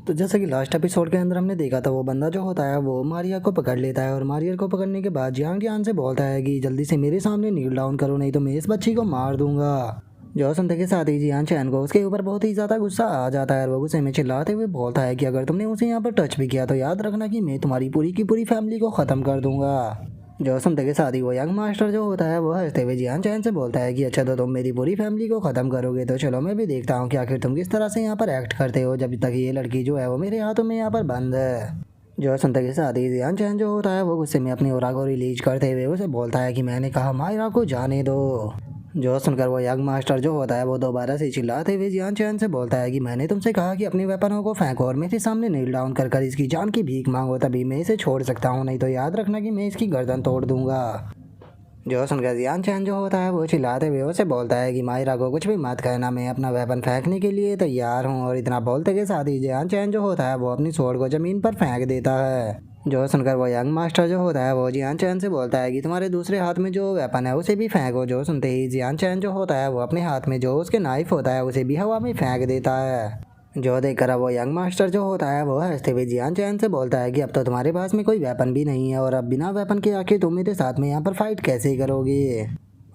तो जैसे कि लास्ट एपिसोड के अंदर हमने देखा था, वो बंदा जो होता है वो मारिया को पकड़ लेता है और मारिया को पकड़ने के बाद जियांग जियान से बोलता है कि जल्दी से मेरे सामने नील डाउन करो, नहीं तो मैं इस बच्ची को मार दूंगा। जो सुनते के साथ ही जियान चैन को उसके ऊपर बहुत ही ज़्यादा गुस्सा आ जाता है और वो गुस्से में चिल्लाते हुए बोलता है कि अगर तुमने उसे यहाँ पर टच भी किया तो याद रखना कि मैं तुम्हारी पूरी की पूरी फैमिली को ख़त्म कर दूंगा। जो सुनते के साथ ही वो यंग मास्टर जो होता है वो हंसते हुए जियान चैन से बोलता है कि अच्छा, तो तुम मेरी पूरी फैमिली को ख़त्म करोगे तो चलो मैं भी देखता हूँ कि आखिर तुम किस तरह से यहाँ पर एक्ट करते हो जब तक ये लड़की जो है वो मेरे हाथों में यहाँ पर बंद है। जो सुनते के साथ ही जियान चैन जो होता है वो गुस्से में अपनी ओरा को रिलीज करते हुए उसे बोलता है कि मैंने कहा मायरा को जाने दो। जो सुनकर वो यंग मास्टर जो होता है वो दोबारा से चिल्लाते हुए जियान चैन से बोलता है कि मैंने तुमसे कहा कि अपने वेपनों को फेंको और मेरे सामने नील डाउन कर कर इसकी जान की भीख मांगो, तभी मैं इसे छोड़ सकता हूँ, नहीं तो याद रखना कि मैं इसकी गर्दन तोड़ दूंगा। जो सुनकर जियान चैन जो होता है वो चिल्लाते हुए उसे बोलता है कि मायरा को कुछ भी मत कहना, मैं अपना वेपन फेंकने के लिए तैयार हूँ। और इतना बोलते के साथ ही जियान चैन जो होता है वो अपनी स्वॉर्ड को जमीन पर फेंक देता है। जो सुनकर वो यंग मास्टर जो होता है वो जियान चैन से बोलता है कि तुम्हारे दूसरे हाथ में जो वेपन है उसे भी फेंको। जो सुनते ही जियान चैन जो होता है वो अपने हाथ में जो उसके नाइफ होता है उसे भी हवा में फेंक देता है। जो देखकर वो यंग मास्टर जो होता है वो हंसते हुए जियान चैन से बोलता है कि अब तो तुम्हारे पास में कोई वेपन भी नहीं है और अब बिना वेपन के आखिर तुम मेरे साथ में यहाँ पर फाइट कैसे करोगे।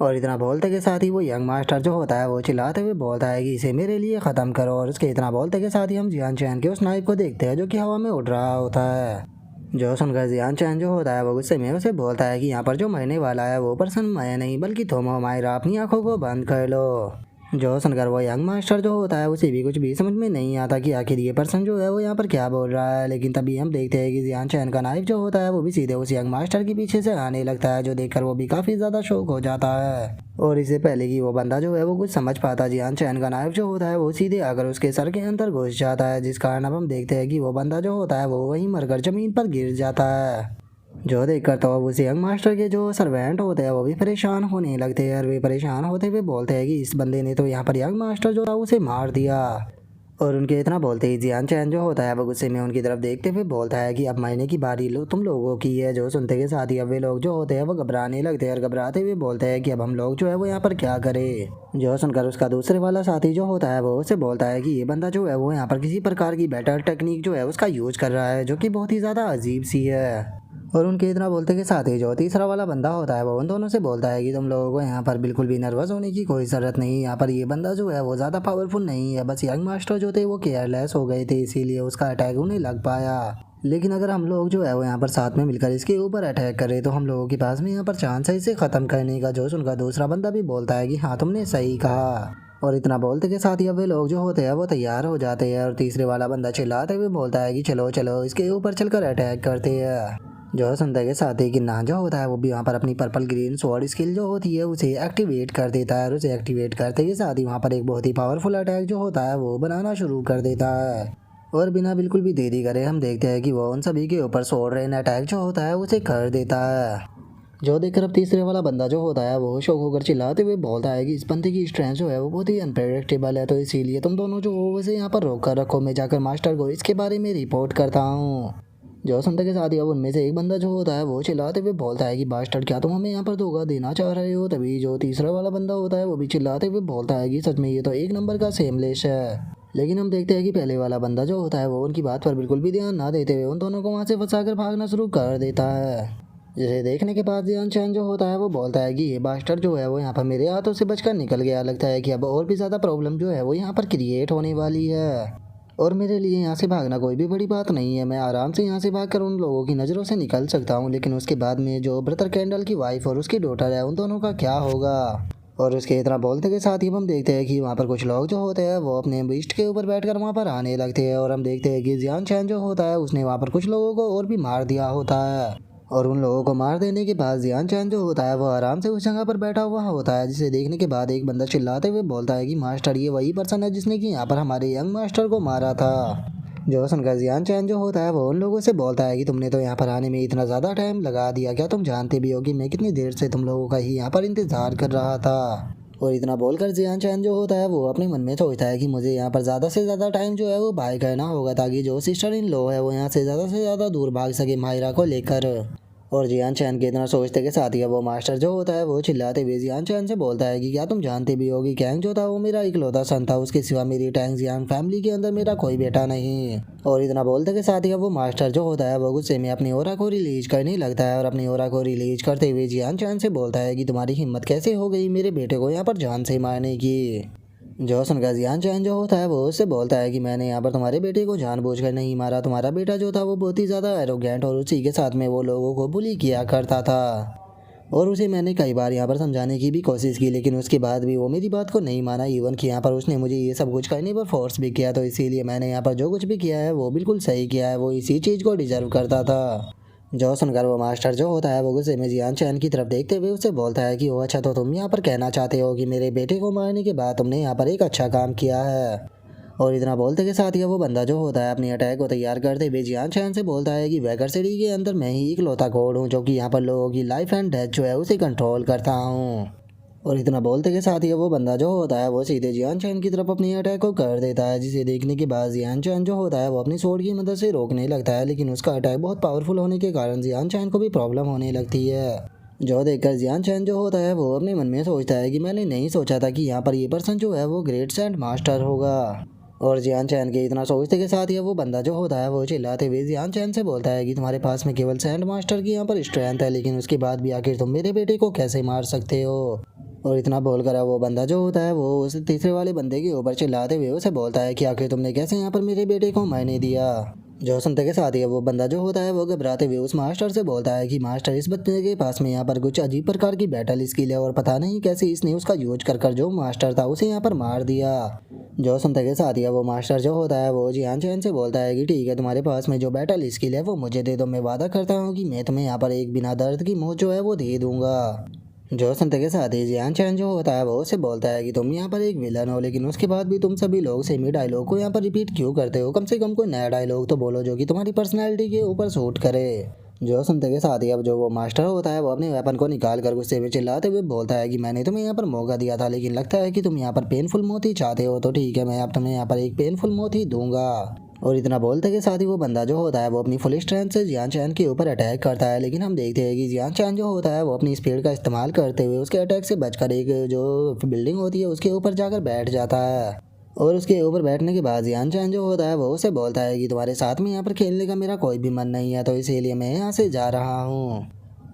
और इतना बोलते के साथ ही वो यंग मास्टर जो होता है वो चिल्लाते हुए बोलता है कि इसे मेरे लिए ख़त्म करो। और उसके इतना बोलते के साथ ही हम जियान चैन के उस नाइफ को देखते हैं जो कि हवा में उड़ रहा होता है। जो सुनकर जियान चैन जो होता है वो गुस्से में उसे बोलता है कि यहाँ पर जो मरने वाला है वो पर्सन मैं नहीं बल्कि तुम हो मायरा, अपनी आंखों को बंद कर लो। जो सुनकर वो यंग मास्टर जो होता है उसे भी कुछ भी समझ में नहीं आता कि आखिर ये पर्सन जो है वो यहाँ पर क्या बोल रहा है। लेकिन तभी हम देखते हैं कि जियान चैन का नाइफ जो होता है वो भी सीधे उस यंग मास्टर के पीछे से आने लगता है, जो देखकर वो भी काफ़ी ज़्यादा शौक हो जाता है। और इससे पहले कि वो बंदा जो है वो कुछ समझ पाता, जियान चैन का नाइफ जो होता है वो सीधे आकर उसके सर के अंदर घुस जाता है, जिस कारण अब हम देखते हैं कि वो बंदा जो होता है वो वहीं मरकर ज़मीन पर गिर जाता है। जो देखकर तो अब उस यंग मास्टर के जो सर्वेंट होते हैं वो भी परेशान होने लगते हैं और वे परेशान होते हुए बोलते हैं कि इस बंदे ने तो यहाँ पर यंग मास्टर जो था उसे मार दिया। और उनके इतना बोलते ही जियान चैन जो होता है वो गुस्से में उनकी तरफ देखते हुए बोलता है कि अब महीने की बारी तुम लोगों की है। जो सुनते के साथ ही अब वे लोग जो होते हैं वो घबराने लगते हैं और घबराते हुए बोलते हैं कि अब हम लोग जो है वो यहाँ पर क्या करें। जो सुनकर उसका दूसरे वाला साथी जो होता है वो उसे बोलता है कि ये बंदा जो है वो यहाँ पर किसी प्रकार की बेटर टेक्निक जो है उसका यूज कर रहा है, जो कि बहुत ही ज़्यादा अजीब सी है। और उनके इतना बोलते के साथ ही जो तीसरा वाला बंदा होता है वो उन दोनों से बोलता है कि तुम लोगों को यहाँ पर बिल्कुल भी नर्वस होने की कोई ज़रूरत नहीं। यहाँ पर ये बंदा जो है वो ज़्यादा पावरफुल नहीं है, बस यंग मास्टर जो थे वो केयरलेस हो गए थे, इसीलिए उसका अटैक उन्हें लग पाया। लेकिन अगर हम लोग जो है वो यहाँ पर साथ में मिलकर इसके ऊपर अटैक करें तो हम लोगों के पास में यहाँ पर चांस है इसे ख़त्म करने का। जो उनका दूसरा बंदा भी बोलता है कि हाँ तुमने सही कहा। और इतना बोलते के साथ ही अब वे लोग जो होते हैं वो तैयार हो जाते हैं और तीसरे वाला बंदा चिल्लाते हुए बोलता है कि चलो चलो इसके ऊपर चलकर अटैक करते हैं। जो सुनते के साथ ही किन्ना जो होता है वो भी वहाँ पर अपनी पर्पल ग्रीन स्वॉर्ड स्किल जो होती है उसे एक्टिवेट कर देता है और उसे एक्टिवेट करते के साथ ही वहाँ पर एक बहुत ही पावरफुल अटैक जो होता है वो बनाना शुरू कर देता है। और बिना बिल्कुल भी देरी करे हम देखते हैं कि वो उन सभी के ऊपर स्वॉर्ड रेन अटैक जो होता है उसे कर देता है। जो देखकर अब तीसरे वाला बंदा जो होता है वो शौक होकर चिल्लाते हुए बोलता है कि इस बंदे की स्ट्रेंथ जो है वो बहुत ही अनप्रेडिक्टेबल है, तो इसीलिए तुम दोनों जो हो वैसे यहाँ पर रोक कर रखो, मैं जाकर मास्टर को इसके बारे में रिपोर्ट करता हूँ। जो सुनते के साथ ही अब उनमें से एक बंदा जो होता है वो चिल्लाते हुए बोलता है कि बास्टर्ड क्या तुम हमें यहाँ पर धोखा देना चाह रहे हो। तभी जो तीसरा वाला बंदा होता है वो भी चिल्लाते हुए बोलता है कि सच में ये तो एक नंबर का सेमलेस है। लेकिन हम देखते हैं कि पहले वाला बंदा जो होता है वो उनकी बात पर बिल्कुल भी ध्यान ना देते हुए उन दोनों को वहाँ से फंसाकर भागना शुरू कर देता है। जिसे देखने के बाद जियान चैन जो होता है वो बोलता है कि ये बास्टर्ड जो है वो यहाँ पर मेरे हाथों से बचकर निकल गया, लगता है कि अब और भी ज़्यादा प्रॉब्लम जो है वो यहाँ पर क्रिएट होने वाली है। और मेरे लिए यहाँ से भागना कोई भी बड़ी बात नहीं है, मैं आराम से यहाँ से भागकर उन लोगों की नज़रों से निकल सकता हूँ, लेकिन उसके बाद में जो ब्रदर कैंडल की वाइफ और उसकी डॉटर है उन दोनों का क्या होगा। और उसके इतना बोलते के साथ ही हम देखते हैं कि वहाँ पर कुछ लोग जो होते हैं वो अपने बीस्ट के ऊपर बैठकर वहाँ पर आने लगते हैं और हम देखते हैं कि जियान चैन जो होता है उसने वहाँ पर कुछ लोगों को और भी मार दिया होता है। और उन लोगों को मार देने के बाद जियान चैन जो होता है वो आराम से उस जगह पर बैठा हुआ होता है, जिसे देखने के बाद एक बंदा चिल्लाते हुए बोलता है कि मास्टर ये वही पर्सन है जिसने कि यहाँ पर हमारे यंग मास्टर को मारा था। जो सुनकर जियान चैन जो होता है वो उन लोगों से बोलता है कि तुमने तो यहाँ पर आने में इतना ज़्यादा टाइम लगा दिया, क्या तुम जानते भी हो कि मैं कितनी देर से तुम लोगों का ही यहाँ पर इंतज़ार कर रहा था। और इतना बोलकर जियान चैन जो होता है वो अपने मन में सोचता है कि मुझे यहाँ पर ज़्यादा से ज़्यादा टाइम जो है वो बाय करना होगा, ताकि जो सिस्टर इन लॉ है वो यहाँ से ज़्यादा दूर भाग सके मायरा को लेकर। और जियान चैन के इतना सोचते के साथ ही अब वो मास्टर जो होता है वो चिल्लाते हुए जियान चैन से बोलता है कि क्या तुम जानते भी होगी कैंग जो था वो मेरा इकलौता सन था, उसके सिवा मेरी टैंग जियान फैमिली के अंदर मेरा कोई बेटा नहीं। और इतना बोलते के साथ ही अब वो मास्टर जो होता है वो गुस्से में अपनी ओरा को रिलीज करने लगता है और अपनी ओरा को रिलीज करते हुए जियान चैन से बोलता है कि तुम्हारी हिम्मत कैसे हो गई मेरे बेटे को यहाँ पर जान से मारने की। जो सुनकर जियान चैन जो होता है वो उससे बोलता है कि मैंने यहाँ पर तुम्हारे बेटे को जानबूझकर नहीं मारा, तुम्हारा बेटा जो था वो बहुत ही ज़्यादा एरोगेंट और उसी के साथ में वो लोगों को बुली किया करता था। और उसे मैंने कई बार यहाँ पर समझाने की भी कोशिश की लेकिन उसके बाद भी वो मेरी बात को नहीं माना, इवन कि यहाँ पर उसने मुझे ये सब कुछ करने पर फोर्स भी किया। तो इसीलिए मैंने यहाँ पर जो कुछ भी किया है वो बिल्कुल सही किया है, वो इसी चीज़ को डिजर्व करता था। जो सुनकर वो मास्टर जो होता है वो गुस्से में जियान चैन की तरफ देखते हुए उससे बोलता है कि वो अच्छा तो तुम यहाँ पर कहना चाहते हो कि मेरे बेटे को मारने के बाद तुमने यहाँ पर एक अच्छा काम किया है। और इतना बोलते के साथ ही वो बंदा जो होता है अपनी अटैक को तैयार करते हुए जियान चैन से बोलता है कि वैकर सिटी के अंदर मैं ही इकलौता कोड हूँ जो कि यहाँ पर लोगों की लाइफ एंड डेथ जो है उसे कंट्रोल करता हूँ। और इतना बोलते के साथ ही वो बंदा जो होता है वो सीधे जियान चैन की तरफ अपनी अटैक को कर देता है, जिसे देखने के बाद जियान चैन जो होता है वो अपनी स्वॉर्ड की मदद से रोकने लगता है, लेकिन उसका अटैक बहुत पावरफुल होने के कारण जियान चैन को भी प्रॉब्लम होने लगती है। जो देखकर जियान चैन जो होता है वो अपने मन में सोचता है कि मैंने नहीं सोचा था कि यहाँ पर ये पर्सन जो है वो ग्रेट सैंड मास्टर होगा। और जियान चैन के इतना सोचते के साथ ही वो बंदा जो होता है वो चिल्लाते हुए जियान चैन से बोलता है कि तुम्हारे पास में केवल सैंड मास्टर की यहाँ पर स्ट्रेंथ है, लेकिन उसके बाद भी आखिर तुम मेरे बेटे को कैसे मार सकते हो। और इतना बोलकर वो बंदा जो होता है वो उस तीसरे वाले बंदे के ऊपर चिल्लाते हुए उसे बोलता है कि आखिर तुमने कैसे यहाँ पर मेरे बेटे को मारने दिया। जो सुनते के साथ ही वो बंदा जो होता है वो घबराते हुए उस मास्टर से बोलता है कि मास्टर इस बच्चे के पास में यहाँ पर कुछ अजीब प्रकार की बैटल स्किल है और पता नहीं कैसे इसने उसका यूज कर जो मास्टर था उसे यहाँ पर मार दिया। जो सुनते के साथ ही वो मास्टर जो होता है वो जियान चैन से बोलता है कि ठीक है तुम्हारे पास में जो बैटल स्किल है वो मुझे दे दो, मैं वादा करता हूँ कि मैं तुम्हें यहाँ पर एक बिना दर्द की मौत जो है वो दे दूंगा। जो सुनते के साथ ही जियान चैन जो होता है वो उसे बोलता है कि तुम यहाँ पर एक विलन हो लेकिन उसके बाद भी तुम सभी लोग सेमी डायलॉग को यहाँ पर रिपीट क्यों करते हो, कम से कम कोई नया डायलॉग तो बोलो जो कि तुम्हारी पर्सनैलिटी के ऊपर सूट करे। जो सुनते के साथ ही अब जो वो मास्टर होता है वो अपने वेपन को निकाल कर गुस्से में चिल्लाते हुए बोलता है कि मैंने तुम्हें यहाँ पर मौका दिया था लेकिन लगता है कि तुम यहाँ पर पेनफुल मौत ही चाहते हो, तो ठीक है मैं अब तुम्हें यहाँ पर एक पेनफुल मौत ही दूंगा। और इतना बोलते के साथ ही वो बंदा जो होता है वो अपनी फुल स्ट्रेंथ से जियान चैन के ऊपर अटैक करता है, लेकिन हम देखते हैं कि जियान चैन जो होता है वो अपनी स्पीड का इस्तेमाल करते हुए उसके अटैक से बचकर एक जो बिल्डिंग होती है उसके ऊपर जाकर बैठ जाता है। और उसके ऊपर बैठने के बाद जियान चैन जो होता है वो उसे बोलता है कि तुम्हारे साथ में यहाँ पर खेलने का मेरा कोई भी मन नहीं है, तो इसीलिए मैं यहाँ से जा रहा हूँ।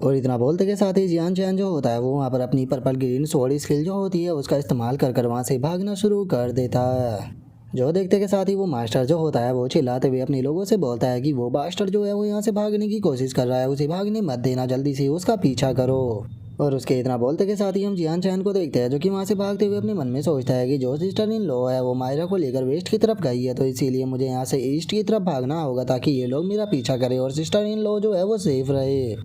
और इतना बोलते के साथ ही जियान चैन जो होता है वो वहाँ पर अपनी पर्पल ग्रीन स्वॉर्ड स्किल जो होती है उसका इस्तेमाल कर वहाँ से भागना शुरू कर देता है। जो देखते के साथ ही वो मास्टर जो होता है वो चिल्लाते हुए अपने लोगों से बोलता है कि वो बास्टर जो है वो यहाँ से भागने की कोशिश कर रहा है, उसे भागने मत देना, जल्दी से उसका पीछा करो। और उसके इतना बोलते के साथ ही हम जियान चैन को देखते हैं जो कि वहाँ से भागते हुए अपने मन में सोचता है कि जो सिस्टर इन लॉ है वो मायरा को लेकर वेस्ट की तरफ गई है, तो इसीलिए मुझे यहाँ से ईस्ट की तरफ भागना होगा ताकि ये लोग मेरा पीछा करें और सिस्टर इन लॉ जो है वो सेफ रहे।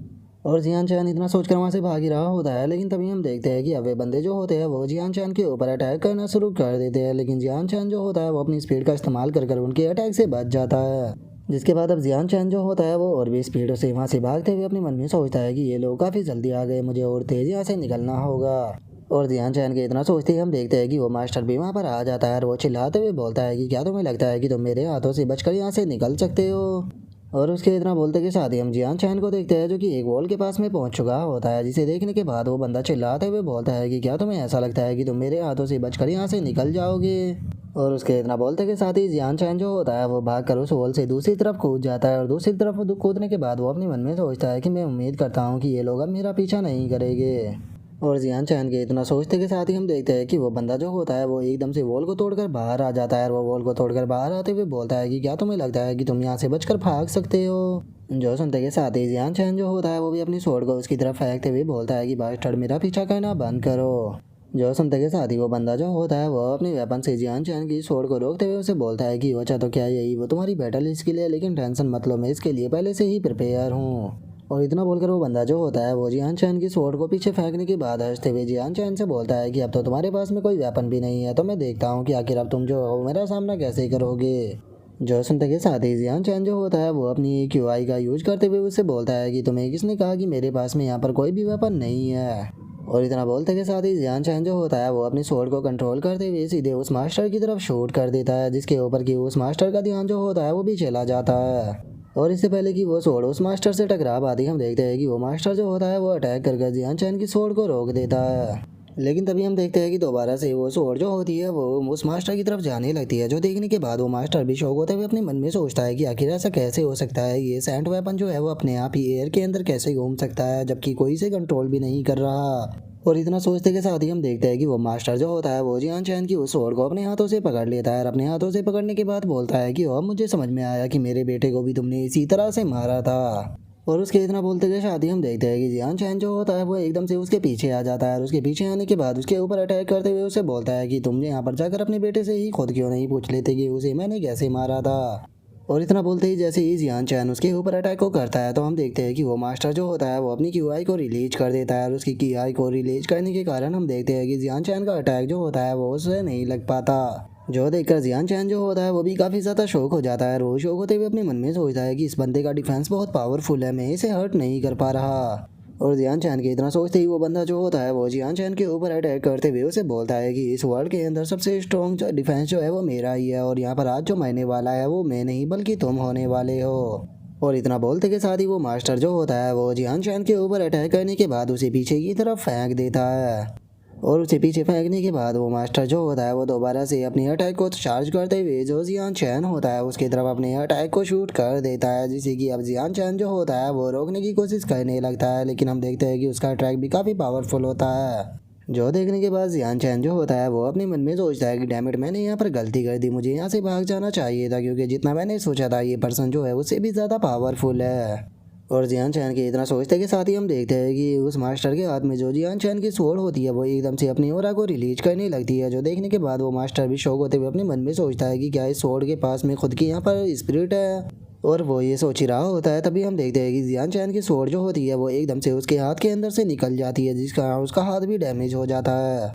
और जियान चैन इतना सोचकर वहाँ से भाग ही रहा होता है, लेकिन तभी हम देखते हैं कि अब वे बंदे जो होते हैं वो जियान चैन के ऊपर अटैक करना शुरू कर देते हैं, लेकिन जियान चैन जो होता है वो अपनी स्पीड का इस्तेमाल कर उनके अटैक से बच जाता है। जिसके बाद अब जियान चैन जो होता है वो और भी स्पीड से वहाँ से भागते हुए अपने मन में सोचता है कि ये लोग काफ़ी जल्दी आ गए, मुझे और तेज़ी यहाँ से निकलना होगा। और जियान चैन के इतना सोचते ही हम देखते हैं कि वो मास्टर भी वहाँ पर आ जाता है और वो चिल्लाते हुए बोलता है कि क्या तुम्हें लगता है कि तुम मेरे हाथों से बचकर यहाँ से निकल सकते हो। और उसके इतना बोलते के साथ ही हम जियान चैन को देखते हैं जो कि एक वॉल के पास में पहुंच चुका होता है, जिसे देखने के बाद वो बंदा चिल्लाते हुए बोलता है कि क्या तुम्हें ऐसा लगता है कि तुम मेरे हाथों से बचकर यहाँ से निकल जाओगे। और उसके इतना बोलते के साथ ही जियान चैन जो होता है वो भागकर उस वॉल से दूसरी तरफ कूद जाता है और दूसरी तरफ कूदने के बाद वो अपने मन में सोचता है कि मैं उम्मीद करता हूँ कि ये लोग अब मेरा पीछा नहीं करेंगे। और जियान चैन के इतना सोचते के साथ ही हम देखते हैं कि वो बंदा जो होता है वो एकदम से वॉल को तोड़कर बाहर आ जाता है और वो वॉल को तोड़कर बाहर आते हुए बोलता है कि क्या तुम्हें लगता है कि तुम यहाँ से बचकर भाग सकते हो। जो सुनते के साथ ही जियान चैन जो होता है वो भी अपनी स्वॉर्ड को उसकी तरफ फेंकते हुए बोलता है कि बास्टर्ड मेरा पीछा करना बंद करो। जो सुनते के साथ ही वो बंदा जो होता है वो अपने वेपन से जियान चैन की स्वॉर्ड को रोकते हुए उसे बोलता है कि अच्छा तो क्या यही वो तुम्हारी बैटल स्किल है, लेकिन टेंशन मत लो, मैं इसके लिए पहले से ही प्रिपेयर हूँ। और इतना बोलकर वो बंदा जो होता है वो जियान चैन की स्वॉर्ड को पीछे फेंकने के बाद हंसते हुए जियान चैन से बोलता है कि अब तो तुम्हारे पास में कोई वेपन भी नहीं है, तो मैं देखता हूँ कि आखिर अब तुम जो हो मेरा सामना कैसे करोगे। जो सुनते के साथ ही जियान चैन जो होता है वो अपनी QI का यूज करते हुए उससे बोलता है कि तुम्हें किसने कहा कि मेरे पास में यहाँ पर कोई भी वेपन नहीं है। और इतना बोलते के साथ ही जियान चैन जो होता है वो अपनी स्वॉर्ड को कंट्रोल करते हुए सीधे उस मास्टर की तरफ शूट कर देता है, जिसके ऊपर की उस मास्टर का ध्यान जो होता है वो भी चला जाता है। और इससे पहले कि वो स्वॉर्ड उस मास्टर से टकरा पाती हम देखते हैं कि वो मास्टर जो होता है वो अटैक कर जियान चैन की स्वॉर्ड को रोक देता है। लेकिन तभी हम देखते हैं कि दोबारा से वो स्वॉर्ड जो होती है वो उस मास्टर की तरफ जाने लगती है, जो देखने के बाद वो मास्टर भी शौक होते हुए अपने मन में सोचता है कि आखिर ऐसा कैसे हो सकता है, ये सैंड वेपन जो है वो अपने आप ही एयर के अंदर कैसे घूम सकता है जबकि कोई इसे कंट्रोल भी नहीं कर रहा। और इतना सोचते के साथ ही हम देखते हैं कि वो मास्टर जो होता है वो जियान चैन की उस स्वॉर्ड को अपने हाथों से पकड़ लेता है और अपने हाथों से पकड़ने के बाद बोलता है कि अब मुझे समझ में आया कि मेरे बेटे को भी तुमने इसी तरह से मारा था। और उसके इतना बोलते के साथ ही हम देखते हैं कि जियान चैन जो होता है वो एकदम से उसके पीछे आ जाता है और उसके पीछे आने के बाद उसके ऊपर अटैक करते हुए उसे बोलता है कि तुमने यहाँ पर जाकर अपने बेटे से ही खुद क्यों नहीं पूछ लेते कि उसे मैंने कैसे मारा था। और इतना बोलते ही जैसे ही जियान चैन उसके ऊपर अटैक को करता है तो हम देखते हैं कि वो मास्टर जो होता है वो अपनी क्यूआई को रिलीज कर देता है और उसकी क्यूआई को रिलीज करने के कारण हम देखते हैं कि जियान चैन का अटैक जो होता है वो उसे नहीं लग पाता। जो देखकर जियान चैन जो होता है वो भी काफ़ी ज़्यादा शौक हो जाता है। वो शौक होते हुए अपने मन में सोचता है कि इस बंदे का डिफेंस बहुत पावरफुल है, मैं इसे हर्ट नहीं कर पा रहा। और जियान चैन के इतना सोचते ही वो बंदा जो होता है वो जियान चैन के ऊपर अटैक करते हुए उसे बोलता है कि इस वर्ल्ड के अंदर सबसे स्ट्रॉन्ग जो डिफेंस जो है वो मेरा ही है और यहाँ पर आज जो मरने वाला है वो मैं नहीं बल्कि तुम होने वाले हो। और इतना बोलते के साथ ही वो मास्टर जो होता है वो जियान चैन के ऊपर अटैक करने के बाद उसे पीछे की तरफ फेंक देता है। और उसे पीछे फेंकने के बाद वो मास्टर जो होता है वो दोबारा से अपनी अटैक को चार्ज करते हुए जो जियान चैन होता है उसकी तरफ अपने अटैक को शूट कर देता है, जिससे कि अब जियान चैन जो होता है वो रोकने की कोशिश करने लगता है। लेकिन हम देखते हैं कि उसका अटैक भी काफ़ी पावरफुल होता है। जो देखने के बाद जियान चैन जो होता है वो अपने मन में सोचता है कि डैमिट मैंने यहाँ पर गलती कर दी, मुझे यहाँ से भाग जाना चाहिए था क्योंकि जितना मैंने सोचा था ये पर्सन जो है उससे भी ज़्यादा पावरफुल है। और जियान चैन के इतना सोचते के साथ ही हम देखते हैं कि उस मास्टर के हाथ में जो जियान चैन की स्वॉर्ड होती है वो एकदम से अपनी ओरा को रिलीज करने लगती है, जो देखने के बाद वो मास्टर भी शौक होते हुए अपने मन में सोचता है कि क्या इस स्वॉर्ड के पास में खुद की यहाँ पर स्पिरिट है। और वो ये सोच ही रहा होता है तभी हम देखते हैं कि जियान चैन की स्वॉर्ड जो होती है वो एकदम से उसके हाथ के अंदर से निकल जाती है, जिसका उसका हाथ भी डैमेज हो जाता है।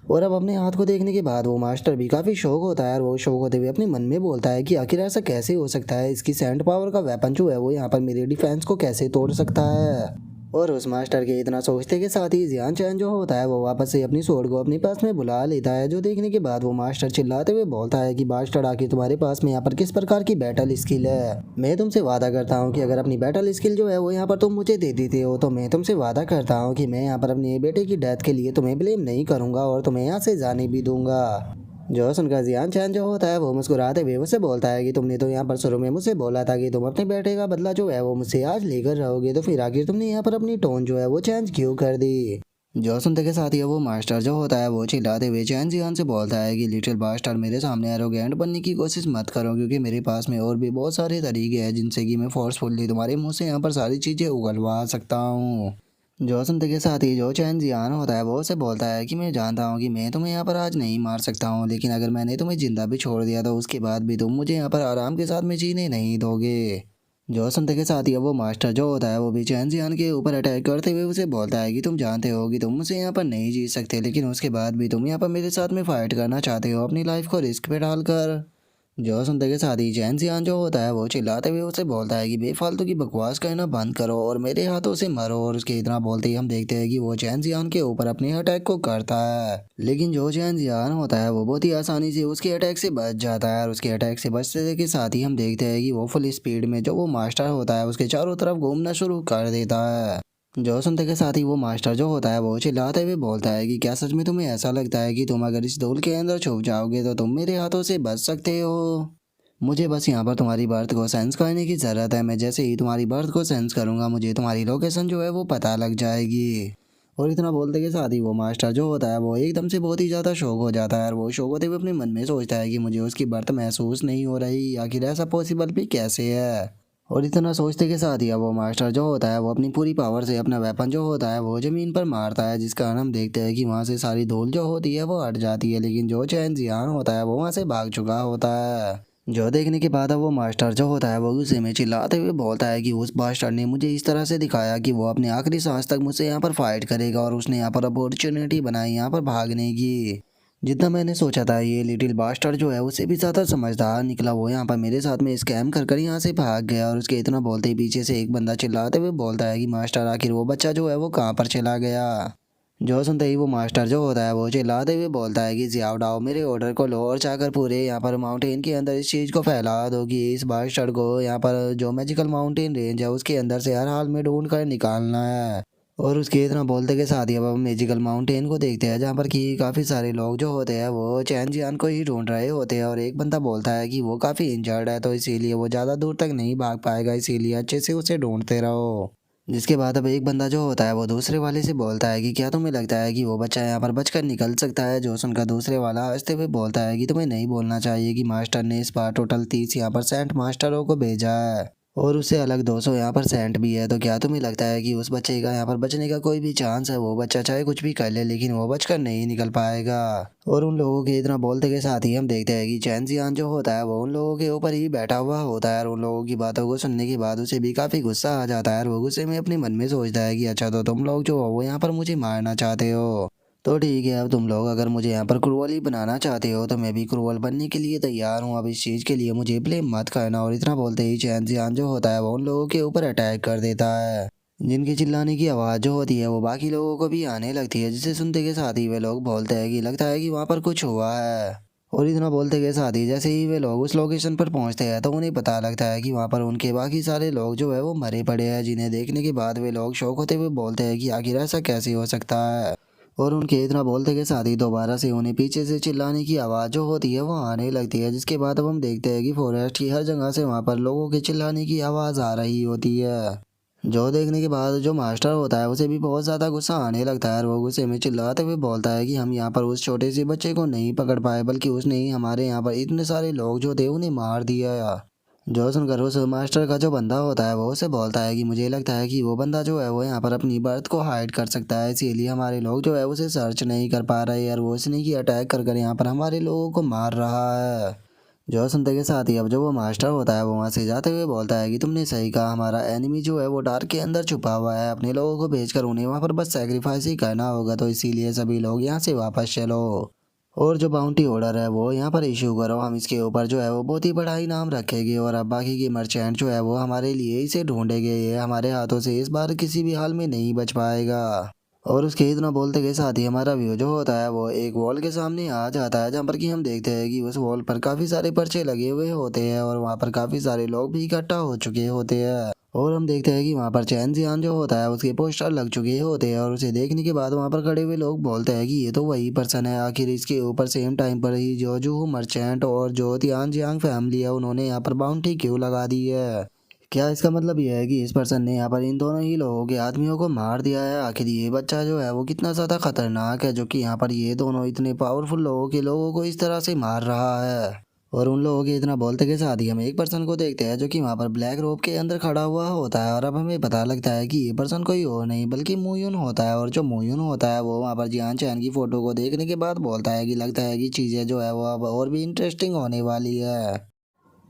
और अब अपने हाथ को देखने के बाद वो मास्टर भी काफ़ी शौक होता है और वो शौक होते हुए अपने मन में बोलता है कि आखिर ऐसा कैसे हो सकता है, इसकी सैंड पावर का वेपन जो है वो यहाँ पर मेरे डिफेंस को कैसे तोड़ सकता है। और उस मास्टर के इतना सोचते के साथ ही जियान चैन जो होता है वो वापस से अपनी स्वॉर्ड को अपने पास में बुला लेता है, जो देखने के बाद वो मास्टर चिल्लाते हुए बोलता है कि मास्टर आखिर तुम्हारे पास में यहाँ पर किस प्रकार की बैटल स्किल है। मैं तुमसे वादा करता हूँ कि अगर अपनी बैटल स्किल जो है वो यहाँ पर तुम मुझे दे देते हो तो मैं तुमसे वादा करता हूँ कि मैं यहाँ पर अपने बेटे की डेथ के लिए तुम्हें ब्लेम नहीं करूँगा और तुम्हें यहाँ से जाने भी दूंगा। जो सुनकर जियान चैन जो होता है वो मुस्कुराते हुए मुझसे बोलता है कि तुमने तो यहाँ पर शुरू में मुझसे बोला था कि तुम अपने बेटे का बदला जो है वो मुझसे आज लेकर रहोगे, तो फिर आखिर तुमने यहाँ पर अपनी टोन जो है वो चेंज क्यों कर दी। जो सुनते के साथ ही वो मास्टर जो होता है वो चिल्लाते हुए चैन जियान से बोलता है कि लिटिल बास्टर मेरे सामने एरोगेंट बनने की कोशिश मत करो, क्योंकि मेरे पास में और भी बहुत सारे तरीके हैं जिनसे कि मैं फोर्सफुली तुम्हारे मुंह से यहाँ पर सारी चीज़ें उगलवा सकता हूँ। जो सुनते के साथ ही जो चैन जियान होता है वो उसे बोलता है कि मैं जानता हूँ कि मैं तुम्हें यहाँ पर आज नहीं मार सकता हूँ, लेकिन अगर मैंने तुम्हें जिंदा भी छोड़ दिया तो उसके बाद भी तुम मुझे यहाँ पर आराम के साथ में जीने नहीं दोगे। जो सुनते के साथ ही वो मास्टर जो होता है वो भी चैन जियान के ऊपर अटैक करते हुए उसे बोलता है कि तुम जानते हो कि तुम मुझसे यहाँ पर नहीं जीत सकते, लेकिन उसके बाद भी तुम यहाँ पर मेरे साथ में फाइट करना चाहते हो अपनी लाइफ को रिस्क पे डालकर। जो सुनते के साथ ही चैन सियान जो होता है वो चिल्लाते हुए उसे बोलता है कि बेफालतू की बकवास करना बंद करो और मेरे हाथों से मरो। और उसके इतना बोलते ही हम देखते हैं कि वो चैन सियान के ऊपर अपने अटैक को करता है, लेकिन जो चैन सियान होता है वो बहुत ही आसानी से उसके अटैक से बच जाता है। और उसके अटैक से बचने के साथ ही हम देखते हैं कि वो फुल स्पीड में जो वो मास्टर होता है उसके चारों तरफ घूमना शुरू कर देता है। जो सुनते के साथ ही वो मास्टर जो होता है वो चिल्लाते हुए बोलता है कि क्या सच में तुम्हें ऐसा लगता है कि तुम अगर इस धूल के अंदर छुप जाओगे तो तुम मेरे हाथों से बच सकते हो। मुझे बस यहाँ पर तुम्हारी बर्थ को सेंस करने की ज़रूरत है, मैं जैसे ही तुम्हारी बर्थ को सेंस करूँगा मुझे तुम्हारी लोकेशन जो है वो पता लग जाएगी। और इतना बोलते के साथ ही वो मास्टर जो होता है वो एकदम से बहुत ही ज़्यादा शौक हो जाता है और वो शौक होते हुए अपने मन में सोचता है कि मुझे उसकी बर्थ महसूस नहीं हो रही, आखिर ऐसा पॉसिबल भी कैसे है। और इतना सोचते के साथ ही वो मास्टर जो होता है वो अपनी पूरी पावर से अपना वेपन जो होता है वो ज़मीन पर मारता है, जिस कारण हम देखते हैं कि वहाँ से सारी धूल जो होती है वो हट जाती है, लेकिन जो चैन जियान होता है वो वहाँ से भाग चुका होता है। जो देखने के बाद वो मास्टर जो होता है वो गुस्से में चिल्लाते हुए बोलता है कि उस मास्टर ने मुझे इस तरह से दिखाया कि वो अपने आखिरी सांस तक मुझसे यहाँ पर फाइट करेगा और उसने यहाँ पर अपॉर्चुनिटी बनाई यहाँ पर भागने की। जितना मैंने सोचा था ये लिटिल बास्टर जो है उससे भी ज़्यादा समझदार निकला, वो यहाँ पर मेरे साथ में स्कैम कर कर यहाँ से भाग गया। और उसके इतना बोलते ही पीछे से एक बंदा चिल्लाते हुए बोलता है कि मास्टर आखिर वो बच्चा जो है वो कहाँ पर चला गया। जो सुनते ही वो मास्टर जो होता है वो चिल्लाते हुए बोलता है कि जियाओ डाओ मेरे ऑर्डर को लो और जाकर पूरे यहाँ पर माउंटेन के अंदर इस चीज़ को फैला दो कि इस मास्टर को यहाँ पर जो मैजिकल माउंटेन रेंज है उसके अंदर से हर हाल में ढूंढ कर निकालना है। और उसके इतना बोलते के साथ ही अब हम मैजिकल माउंटेन को देखते हैं जहाँ पर कि काफ़ी सारे लोग जो होते हैं वो चैन जियान को ही ढूंढ रहे होते हैं और एक बंदा बोलता है कि वो काफ़ी इंजर्ड है तो इसीलिए वो ज़्यादा दूर तक नहीं भाग पाएगा, इसीलिए अच्छे से उसे ढूंढते रहो। जिसके बाद अब एक बंदा जो होता है वो दूसरे वाले से बोलता है कि क्या तुम्हें लगता है कि वो बच्चा यहाँ पर बचकर निकल सकता है। जो सुनकर दूसरे वाला हंसते हुए बोलता है कि तुम्हें नहीं बोलना चाहिए कि मास्टर ने इस बार टोटल 30 यहाँ पर सेंट मास्टरों को भेजा है और उससे अलग 200 यहाँ पर सेंट भी है। तो क्या तुम्हें लगता है कि उस बच्चे का यहाँ पर बचने का कोई भी चांस है? वो बच्चा चाहे कुछ भी कर ले लेकिन वो बचकर नहीं निकल पाएगा। और उन लोगों के इतना बोलते के साथ ही हम देखते हैं कि चैन जियान जो होता है वो उन लोगों के ऊपर ही बैठा हुआ होता है और उन लोगों की बातों को सुनने के बाद उसे भी काफ़ी गुस्सा आ जाता है और वो गुस्से में अपने मन में सोचता है कि अच्छा तो तुम लोग जो हो वो यहाँ पर मुझे मारना चाहते हो, तो ठीक है अब तुम लोग अगर मुझे यहाँ पर क्रूअल ही बनाना चाहते हो तो मैं भी क्रूअल बनने के लिए तैयार हूँ। अब इस चीज़ के लिए मुझे ब्लेम मत करना। और इतना बोलते ही चैन जियान जो होता है वो उन लोगों के ऊपर अटैक कर देता है जिनके चिल्लाने की आवाज़ जो होती है वो बाकी लोगों को भी आने लगती है, जिसे सुनते के साथ ही वे लोग बोलते हैं कि लगता है कि वहाँ पर कुछ हुआ है। और इतना बोलते के साथ ही जैसे ही वे लोग उस लोकेशन पर पहुंचते हैं तो उन्हें पता लगता है कि वहाँ पर उनके बाकी सारे लोग जो है वो मरे पड़े हैं, जिन्हें देखने के बाद वे लोग शौक होते हुए बोलते हैं कि आखिर ऐसा कैसे हो सकता है। और उनके इतना बोलते के साथ ही दोबारा से उन्हें पीछे से चिल्लाने की आवाज़ जो होती है वो आने लगती है, जिसके बाद अब हम देखते हैं कि फॉरेस्ट की हर जगह से वहाँ पर लोगों के चिल्लाने की आवाज़ आ रही होती है। जो देखने के बाद जो मास्टर होता है उसे भी बहुत ज़्यादा गुस्सा आने लगता है और वो गुस्से में चिल्लाते हुए बोलता है कि हम यहाँ पर उस छोटे से बच्चे को नहीं पकड़ पाए बल्कि उसने ही हमारे यहाँ पर इतने सारे लोग जो थे उन्हें मार दिया। जो सुनकर उस मास्टर का जो बंदा होता है वो उसे बोलता है कि मुझे लगता है कि वो बंदा जो है वो यहाँ पर अपनी बर्थ को हाइड कर सकता है, इसीलिए हमारे लोग जो है उसे सर्च नहीं कर पा रहे और वो इसने की अटैक कर कर यहाँ पर हमारे लोगों को मार रहा है। जो सुनते के साथ ही अब जो वो मास्टर होता है वो वहाँ से जाते हुए बोलता है कि तुमने सही कहा, हमारा एनिमी जो है वो डार्क के अंदर छुपा हुआ है, अपने लोगों को भेजकर उन्हें वहाँ पर बस सेक्रीफाइस ही करना होगा, तो इसीलिए सभी लोग यहाँ से वापस चलो और जो बाउंटी ऑर्डर है वो यहाँ पर इशू करो। हम इसके ऊपर जो है वो बहुत ही बड़ा इनाम रखेंगे और अब बाकी के मर्चेंट जो है वो हमारे लिए इसे ढूंढेंगे, ये हमारे हाथों से इस बार किसी भी हाल में नहीं बच पाएगा। और उसके इतना बोलते के साथ ही हमारा व्यू जो होता है वो एक वॉल के सामने आ जाता है जहाँ पर कि हम देखते हैं कि उस वॉल पर काफ़ी सारे पर्चे लगे हुए होते हैं और वहाँ पर काफ़ी सारे लोग भी इकट्ठा हो चुके होते हैं। और हम देखते हैं कि वहाँ पर चैन जियान जो होता है उसके पोस्टर लग चुके होते हैं और उसे देखने के बाद वहाँ पर खड़े हुए लोग बोलते हैं कि ये तो वही पर्सन है। आखिर इसके ऊपर सेम टाइम पर ही जो जो मर्चेंट और जो तियान जियांग फैमिली है उन्होंने यहाँ पर बाउंड्री क्यों लगा दी है? क्या इसका मतलब यह है कि इस पर्सन ने यहाँ पर इन दोनों ही लोगों के आदमियों को मार दिया है? आखिर ये बच्चा जो है वो कितना ज़्यादा खतरनाक है जो कि यहाँ पर ये दोनों इतने पावरफुल लोगों के लोगों को इस तरह से मार रहा है। और उन लोगों के इतना बोलते के साथ ही हम एक पर्सन को देखते हैं जो कि वहाँ पर ब्लैक रोब के अंदर खड़ा हुआ होता है और अब हमें पता लगता है कि ये पर्सन कोई और नहीं बल्कि मोयून होता है। और जो मोयून होता है वो वहाँ पर जियान चैन की फ़ोटो को देखने के बाद बोलता है कि लगता है कि चीज़ें जो है वो अब और भी इंटरेस्टिंग होने वाली है।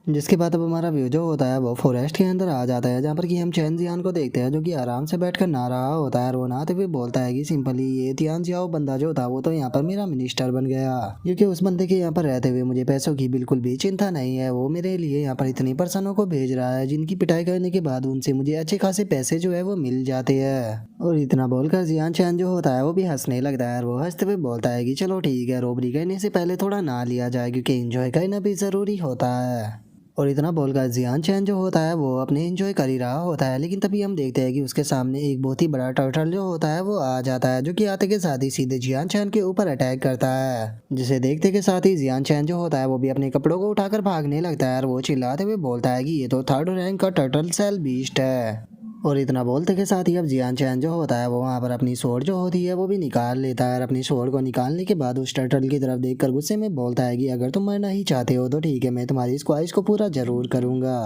जिसके बाद अब हमारा व्यू जो होता है वो फॉरेस्ट के अंदर आ जाता है जहाँ पर कि हम चैन जियान को देखते हैं जो कि आराम से बैठकर नहा रहा होता है और वो नहाते हुए बोलता है कि सिंपली ये तियान जियाओ बंदा जो था वो तो यहाँ पर मेरा मिनिस्टर बन गया, क्योंकि उस बंदे के यहाँ पर रहते हुए मुझे पैसों की बिल्कुल भी चिंता नहीं है। वो मेरे लिए यहाँ पर इतनी पर्सनों को भेज रहा है जिनकी पिटाई करने के बाद उनसे मुझे अच्छे खासे पैसे जो है वो मिल जाते हैं। और इतना बोलकर जियान चैन जो होता है वो भी हंसने लगता है और वो हंसते हुए बोलता है कि चलो ठीक है, रोबरी करने से पहले थोड़ा नहा लिया जाए क्योंकि एंजॉय करना भी ज़रूरी होता है। और इतना बोलकर जियान चैन जो होता है वो अपने एंजॉय कर ही रहा होता है, लेकिन तभी हम देखते हैं कि उसके सामने एक बहुत ही बड़ा टर्टल जो होता है वो आ जाता है जो कि आते के साथ ही सीधे जियान चैन के ऊपर अटैक करता है, जिसे देखते के साथ ही जियान चैन जो होता है वो भी अपने कपड़ों को उठाकर भागने लगता है और वो चिल्लाते हुए बोलता है कि ये तो 3rd रैंक का टर्टल सेल बीस्ट है। और इतना बोलते के साथ ही अब जियान चैन जो होता है वो वहाँ पर अपनी स्वॉर्ड जो होती है वो भी निकाल लेता है और अपनी स्वॉर्ड को निकालने के बाद उस टर्टल की तरफ देखकर गुस्से में बोलता है कि अगर तुम मरना ही चाहते हो तो ठीक है, मैं तुम्हारी इस ख्वाहिश को पूरा जरूर करूँगा।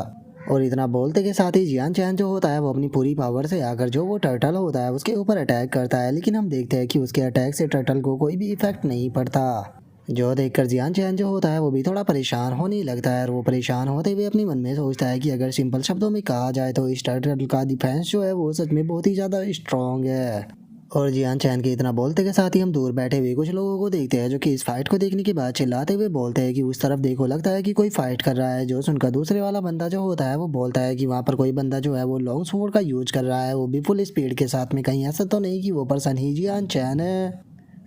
और इतना बोलते के साथ ही जियान चैन जो होता है वो अपनी पूरी पावर से आकर जो वो टर्टल होता है उसके ऊपर अटैक करता है, लेकिन हम देखते हैं कि उसके अटैक से टर्टल को कोई भी इफेक्ट नहीं पड़ता। जो देखकर जियान चैन जो होता है वो भी थोड़ा परेशान होने लगता है और वो परेशान होते हुए अपनी मन में सोचता है कि अगर सिंपल शब्दों में कहा जाए तो इस टर्टल का डिफेंस जो है वो सच में बहुत ही ज़्यादा स्ट्रॉन्ग है। और जियान चैन के इतना बोलते के साथ ही हम दूर बैठे हुए कुछ लोगों को देखते हैं जो कि इस फाइट को देखने के बाद चिल्लाते हुए बोलते हैं कि उस तरफ देखो, लगता है कि कोई फाइट कर रहा है। जो सुनकर दूसरे वाला बंदा जो होता है वो बोलता है कि वहाँ पर कोई बंदा जो है वो लॉन्ग स्वॉर्ड का यूज कर रहा है, वो भी फुल स्पीड के साथ में। कहीं ऐसा तो नहीं कि वो पर्सन ही जियान चैन है।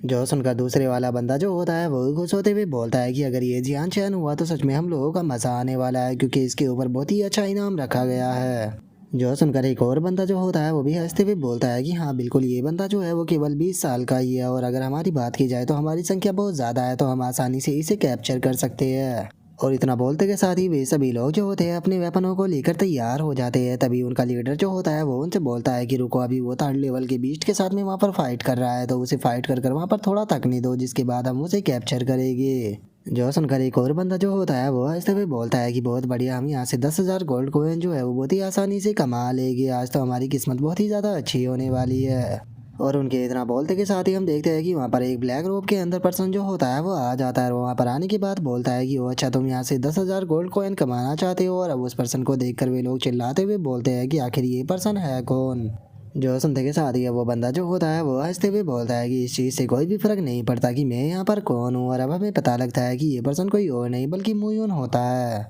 जो सुनकर दूसरे वाला बंदा जो होता है वो खुश होते हुए बोलता है कि अगर ये जियान चैन हुआ तो सच में हम लोगों का मजा आने वाला है, क्योंकि इसके ऊपर बहुत ही अच्छा इनाम रखा गया है। जो सुनकर एक और बंदा जो होता है वो भी हंसते हुए बोलता है कि हाँ बिल्कुल, ये बंदा जो है वो केवल 20 साल का ही है, और अगर हमारी बात की जाए तो हमारी संख्या बहुत ज़्यादा है, तो हम आसानी से इसे कैप्चर कर सकते हैं। और इतना बोलते के साथ ही वे सभी लोग जो होते हैं अपने वेपनों को लेकर तैयार हो जाते हैं। तभी उनका लीडर जो होता है वो उनसे बोलता है कि रुको, अभी वो 3rd लेवल के बीस्ट के साथ में वहाँ पर फाइट कर रहा है, तो उसे फाइट कर वहाँ पर थोड़ा तकने दो, जिसके बाद हम उसे कैप्चर करेंगे। जो सुनकर एक और बंदा जो होता है वो हंसते हुए बोलता है कि बहुत बढ़िया, हम यहाँ से 10,000 गोल्ड कोइन जो है वो बहुत ही आसानी से कमा लेंगे। आज तो हमारी किस्मत बहुत ही ज़्यादा अच्छी होने वाली है। और उनके इतना बोलते के साथ ही हम देखते हैं कि वहाँ पर एक ब्लैक रोब के अंदर पर्सन जो होता है वो आ जाता है, और वहाँ पर आने के बाद बोलता है कि ओ अच्छा, तुम यहाँ से 10,000 गोल्ड कॉइन कमाना चाहते हो। और अब उस पर्सन को देखकर वे लोग चिल्लाते हुए बोलते हैं कि आखिर ये पर्सन है कौन। जो सुनते के साथ ही वो बंदा जो होता है वो हंसते हुए बोलता है कि इस चीज़ से कोई भी फर्क नहीं पड़ता कि मैं यहाँ पर कौन हूँ। और अब हमें पता लगता है कि ये पर्सन कोई और नहीं बल्कि मुयून होता है।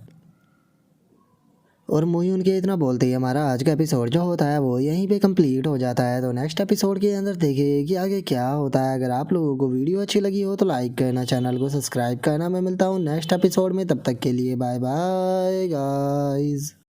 और मूवी उनके इतना बोलते ही हमारा आज का एपिसोड जो होता है वो यहीं पे कंप्लीट हो जाता है। तो नेक्स्ट एपिसोड के अंदर देखिए कि आगे क्या होता है। अगर आप लोगों को वीडियो अच्छी लगी हो तो लाइक करना, चैनल को सब्सक्राइब करना। मैं मिलता हूँ नेक्स्ट एपिसोड में, तब तक के लिए बाय बाय गाइस।